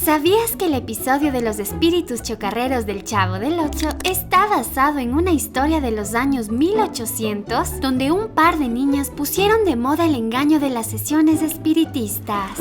¿Sabías que el episodio de los espíritus chocarreros del Chavo del Ocho está basado en una historia de los años 1800, donde un par de niñas pusieron de moda el engaño de las sesiones espiritistas?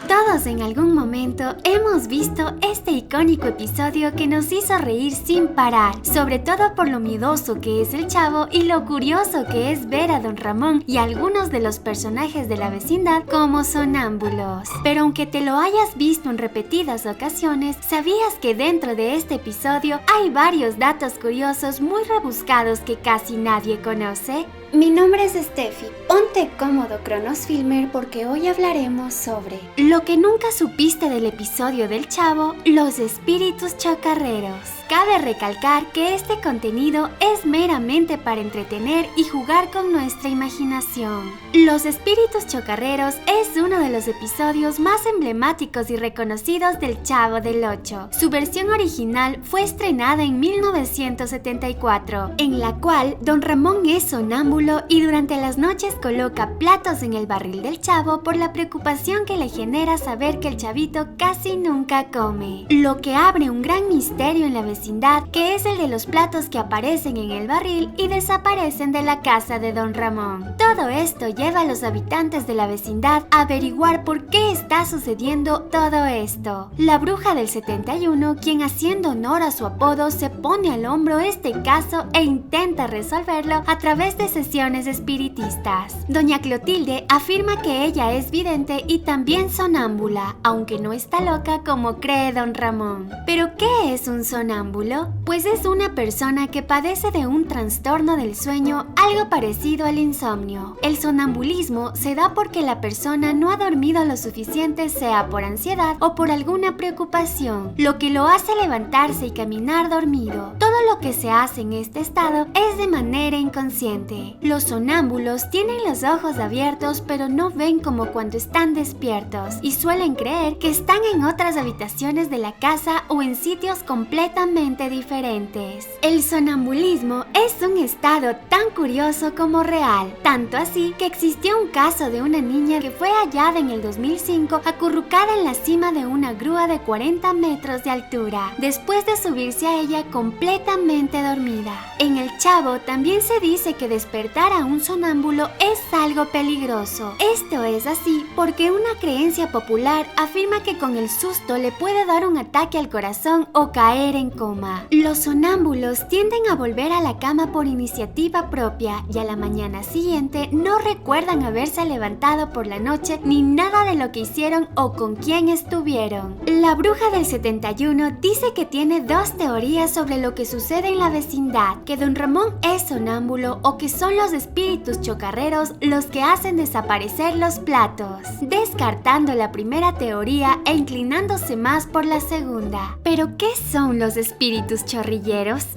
Todos en algún momento hemos visto este icónico episodio que nos hizo reír sin parar, sobre todo por lo miedoso que es el Chavo y lo curioso que es ver a Don Ramón y a algunos de los personajes de la vecindad como sonámbulos. Pero aunque te lo hayas visto en repetidas ocasiones, ¿sabías que dentro de este episodio hay varios datos curiosos muy rebuscados que casi nadie conoce? Mi nombre es Steffi. Ponte cómodo, Cronosfilmer, porque hoy hablaremos sobre lo que nunca supiste del episodio del Chavo, los espíritus chocarreros. Cabe recalcar que este contenido es meramente para entretener y jugar con nuestra imaginación. Los espíritus chocarreros es uno de los episodios más emblemáticos y reconocidos del Chavo del Ocho. Su versión original fue estrenada en 1974, en la cual Don Ramón es sonámbulo y durante las noches coloca platos en el barril del Chavo por la preocupación que le genera saber que el chavito casi nunca come. Lo que abre un gran misterio en la vecindad, que es el de los platos que aparecen en el barril y desaparecen de la casa de Don Ramón. Todo esto lleva a los habitantes de la vecindad a averiguar por qué está sucediendo todo esto. La bruja del 71, quien haciendo honor a su apodo se pone al hombro este caso e intenta resolverlo a través de sesiones espiritistas. Doña Clotilde afirma que ella es vidente y también sonámbula, aunque no está loca como cree Don Ramón. ¿Pero qué es un sonámbulo? Pues es una persona que padece de un trastorno del sueño, algo parecido al insomnio. El sonambulismo se da porque la persona no ha dormido lo suficiente, sea por ansiedad o por alguna preocupación, lo que lo hace levantarse y caminar dormido. Todo lo que se hace en este estado es de manera inconsciente. Los sonámbulos tienen los ojos abiertos pero no ven como cuando están despiertos y suelen creer que están en otras habitaciones de la casa o en sitios completamente diferentes. El sonambulismo es un estado tan curioso como real, tanto así que existió un caso de una niña que fue hallada en el 2005 acurrucada en la cima de una grúa de 40 metros de altura, después de subirse a ella completamente dormida. En el Chavo también se dice que despertar a un sonámbulo es algo peligroso. Esto es así porque una creencia popular afirma que con el susto le puede dar un ataque al corazón o caer en coma. Los sonámbulos tienden a volver a la cama por iniciativa propia y a la mañana siguiente no recuerdan haberse levantado por la noche ni nada de lo que hicieron o con quién estuvieron. La bruja del 71 dice que tiene dos teorías sobre lo que sucede en la vecindad, que Don Ramón es sonámbulo o que son los espíritus chocarreros los que hacen desaparecer los platos, descartando la primera teoría e inclinándose más por la segunda. ¿Pero qué son los espíritus chorrilleros?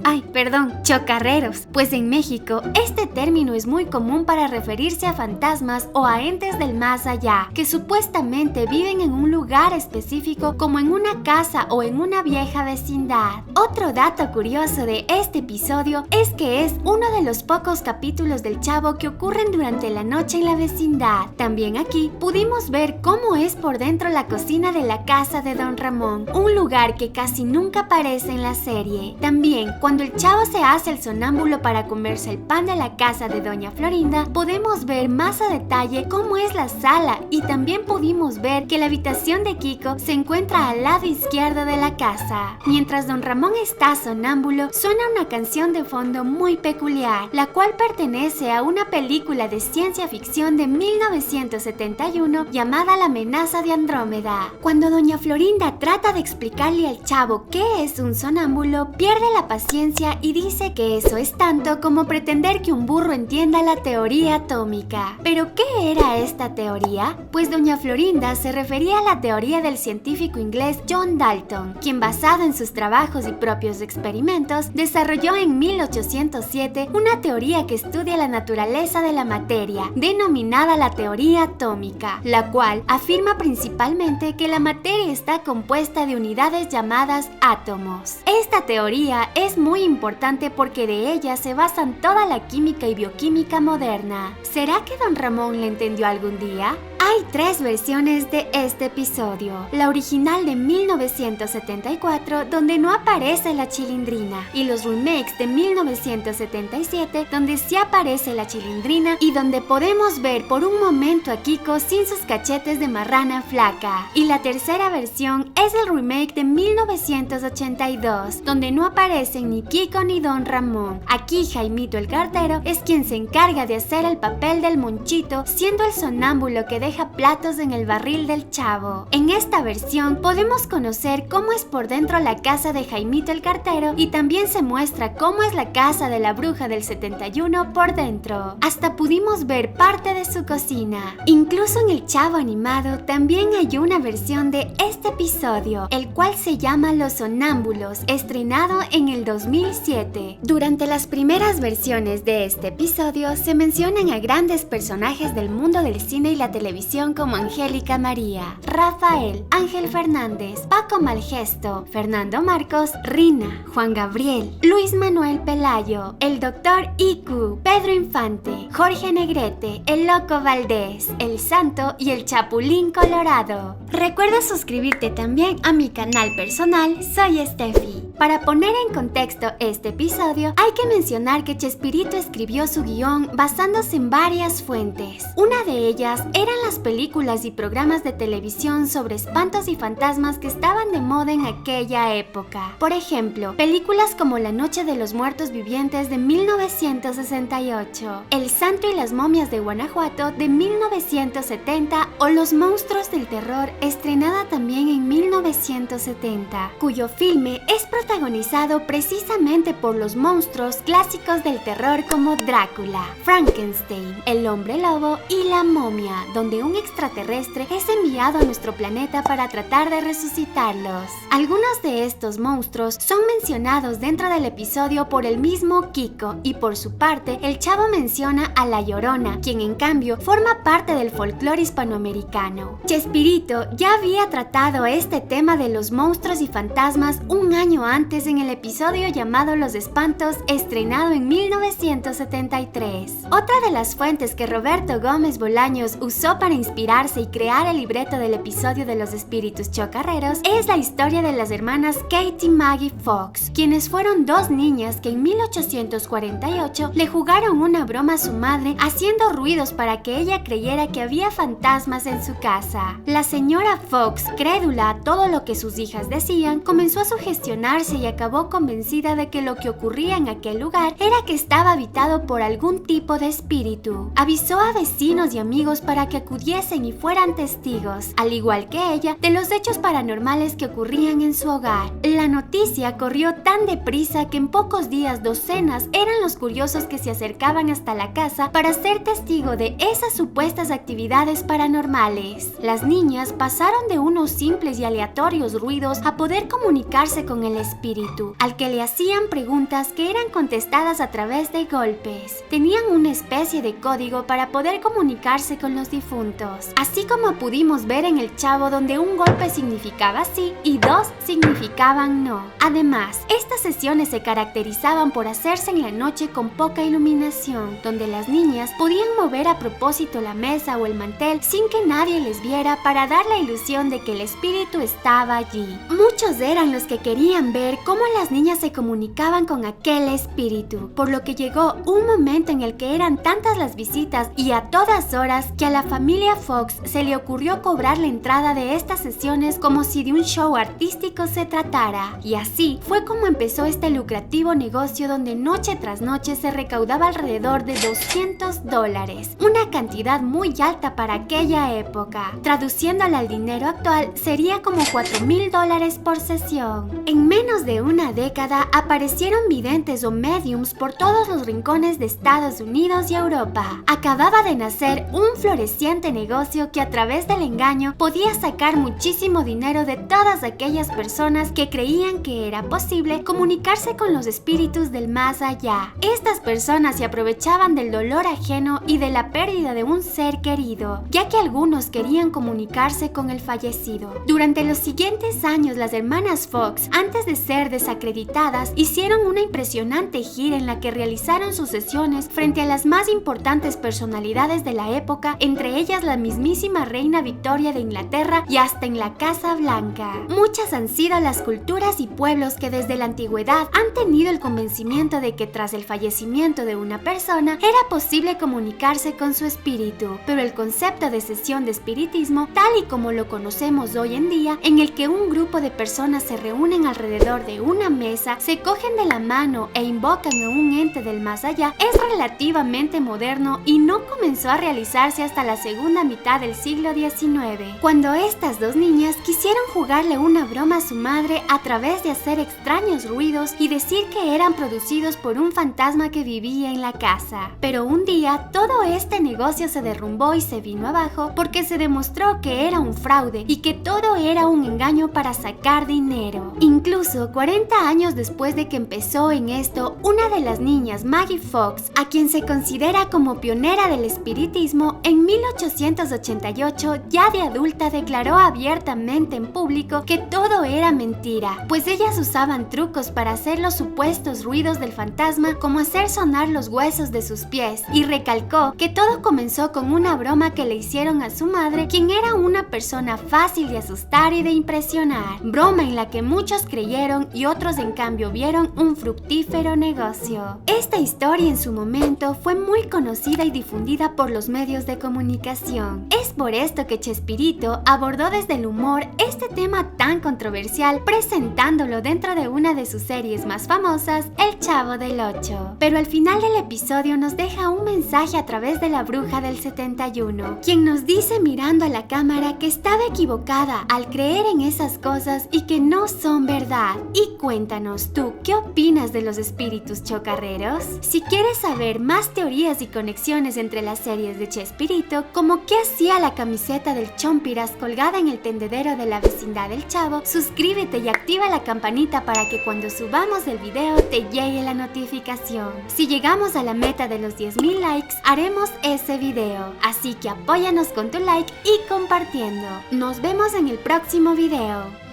Chocarreros. Pues en México este término es muy común para referirse a fantasmas o a entes del más allá, que supuestamente viven en un lugar específico como en una casa o en una vieja vecindad. Otro dato curioso de este episodio es que es uno de los pocos capítulos del Chavo que ocurren durante la noche en la vecindad. También aquí pudimos ver cómo es por dentro la cocina de la casa de Don Ramón, un lugar que casi nunca aparece en la serie. También, cuando el Chavo se hace el sonámbulo para comerse el pan de la casa de Doña Florinda, podemos ver más a detalle cómo es la sala y también pudimos ver que la habitación de Kiko se encuentra al lado izquierdo de la casa. Mientras Don Ramón está sonámbulo, suena una canción de fondo muy peculiar, la cual pertenece a una película de ciencia ficción de 1971 llamada La amenaza de Andrómeda. Cuando Doña Florinda trata de explicarle al Chavo qué es un sonámbulo, pierde la paciencia y dice que eso es tanto como pretender que un burro entienda la teoría atómica. ¿Pero qué era esta teoría? Pues Doña Florinda se refería a la teoría del científico inglés John Dalton, quien basado en sus trabajos y propios experimentos, desarrolló en 1807 una teoría que estudia la naturaleza de la materia, denominada la teoría atómica, la cual afirma principalmente que la materia está compuesta de unidades llamadas átomos. Esta teoría es muy importante porque de ella se basan toda la química y bioquímica moderna. ¿Será que Don Ramón le entendió algún día? Hay 3 versiones de este episodio. La original de 1974, donde no aparece la Chilindrina, y los remakes de 1977, donde sí aparece la Chilindrina y donde podemos ver por un momento a Kiko sin sus cachetes de marrana flaca. Y la tercera versión es el remake de 1982, donde no aparecen ni Kiko ni Don Ramón. Aquí Jaimito el cartero es quien se encarga de hacer el papel del Monchito, siendo el sonámbulo que deja platos en el barril del Chavo. En esta versión podemos conocer cómo es por dentro la casa de Jaimito el cartero y también se muestra cómo es la casa de la bruja del 71 por dentro. Hasta pudimos ver parte de su cocina. Incluso en el Chavo animado también hay una versión de este episodio, el cual se llama Los Sonámbulos, estrenado en el 2007. Durante las primeras versiones de este episodio se mencionan a grandes personajes del mundo del cine y la televisión como Angélica María, Rafael, Ángel Fernández, Paco Malgesto, Fernando Marcos, Rina, Juan Gabriel, Luis Manuel Pelayo, el Dr. Iku, Pedro Infante, Jorge Negrete, el Loco Valdés, el Santo y el Chapulín Colorado. Recuerda suscribirte también a mi canal personal, soy Steffi. Para poner en contexto este episodio, hay que mencionar que Chespirito escribió su guión basándose en varias fuentes. Una de ellas eran las películas y programas de televisión sobre espantos y fantasmas que estaban de moda en aquella época. Por ejemplo, películas como La Noche de los Muertos Vivientes de 1968, El Santo y las Momias de Guanajuato de 1970 o Los Monstruos del Terror, estrenada también en 1970, cuyo filme es protagonizado precisamente por los monstruos clásicos del terror como Drácula, Frankenstein, el Hombre Lobo y la Momia, donde un extraterrestre es enviado a nuestro planeta para tratar de resucitarlos. Algunos de estos monstruos son mencionados dentro del episodio por el mismo Kiko y por su parte el Chavo menciona a La Llorona, quien en cambio forma parte del folclore hispanoamericano. Chespirito ya había tratado este tema de los monstruos y fantasmas un año antes en el episodio llamado Los Espantos, estrenado en 1973. Otra de las fuentes que Roberto Gómez Bolaños usó para inspirarse y crear el libreto del episodio de los espíritus chocarreros es la historia de las hermanas Kate y Maggie Fox, quienes fueron 2 niñas que en 1848 le jugaron una broma a su madre haciendo ruidos para que ella creyera que había fantasmas en su casa. La señora Fox, crédula a todo lo que sus hijas decían, comenzó a sugestionarse y acabó convencida de que lo que ocurría en aquel lugar era que estaba habitado por algún tipo de espíritu. Avisó a vecinos y amigos para que acudiesen y fueran testigos, al igual que ella, de los hechos paranormales que ocurrían en su hogar. La noticia corrió tan deprisa que en pocos días docenas eran los curiosos que se acercaban hasta la casa para ser testigo de esas supuestas actividades paranormales. Las niñas pasaron de unos simples y aleatorios ruidos a poder comunicarse con el espíritu, al que le hacían preguntas que eran contestadas a través de golpes. Tenían una especie de código para poder comunicarse con los difuntos, así como pudimos ver en el Chavo, donde un golpe significaba sí y 2 significaban no. Además, estas sesiones se caracterizaban por hacerse en la noche con poca iluminación, donde las niñas podían mover a propósito la mesa o el mantel sin que nadie les viera para dar la ilusión de que el espíritu estaba allí. Muchos eran los que querían ver cómo las niñas se comunicaban con aquel espíritu, por lo que llegó un momento en el que eran tantas las visitas y a todas horas que a la familia Fox se le ocurrió cobrar la entrada de estas sesiones como si de un show artístico se tratara. Y así fue como empezó este lucrativo negocio, donde noche tras noche se recaudaba alrededor de $200, una cantidad muy alta para aquella época. Traduciéndola al dinero actual sería como $4,000 por sesión. En menos de una década aparecieron videntes o mediums por todos los rincones de Estados Unidos y Europa. Acababa de nacer un floreciente negocio que a través del engaño podía sacar muchísimo dinero de todas aquellas personas que creían que era posible comunicarse con los espíritus del más allá. Estas personas se aprovechaban del dolor ajeno y de la pérdida de un ser querido, ya que algunos querían comunicarse con el fallecido. Durante los siguientes años, las hermanas Fox, antes de ser desacreditadas, hicieron una impresionante gira en la que realizaron sus sesiones frente a las más importantes personalidades de la época, entre ellas la mismísima reina Victoria de Inglaterra y hasta en la Casa Blanca. Muchas han sido las culturas y pueblos que desde la antigüedad han tenido el convencimiento de que tras el fallecimiento de una persona era posible comunicarse con su espíritu, pero el concepto de sesión de espiritismo, tal y como lo conocemos hoy en día, en el que un grupo de personas se reúnen alrededor de una mesa, se cogen de la mano e invocan a un ente del más allá, es relativamente moderno y no comenzó a realizarse hasta la segunda mitad del siglo XIX, cuando estas dos niñas quisieron jugarle una broma a su madre a través de hacer extraños ruidos y decir que eran producidos por un fantasma que vivía en la casa. Pero un día todo este negocio se derrumbó y se vino abajo porque se demostró que era un fraude y que todo era un engaño para sacar dinero. Incluso 40 años después de que empezó en esto, una de las niñas, Maggie Fox, a quien se considera como pionera del espiritismo, en 1888, ya de adulta, declaró abiertamente en público que todo era mentira, pues ellas usaban trucos para hacer los supuestos ruidos del fantasma, como hacer sonar los huesos de sus pies, y recalcó que todo comenzó con una broma que le hicieron a su madre, quien era una persona fácil de asustar y de impresionar, broma en la que muchos creyeron y otros en cambio vieron un fructífero negocio. Esta historia en su momento fue muy conocida y difundida por los medios de comunicación. Es por esto que Chespirito abordó desde el humor este tema tan controversial, presentándolo dentro de una de sus series más famosas, El Chavo del Ocho. Pero al final del episodio nos deja un mensaje a través de la bruja del 71, quien nos dice mirando a la cámara que estaba equivocada al creer en esas cosas y que no son verdad. Y cuéntanos tú, ¿qué opinas de los espíritus chocarreros? Si quieres saber más teorías y conexiones entre las series de Chespirito, como qué hacía la camiseta del Chompiras colgada en el tendedero de la vecindad del Chavo, suscríbete y activa la campanita para que cuando subamos el video te llegue la notificación. Si llegamos a la meta de los 10,000 likes, haremos ese video, así que apóyanos con tu like y compartiendo. Nos vemos en el próximo video.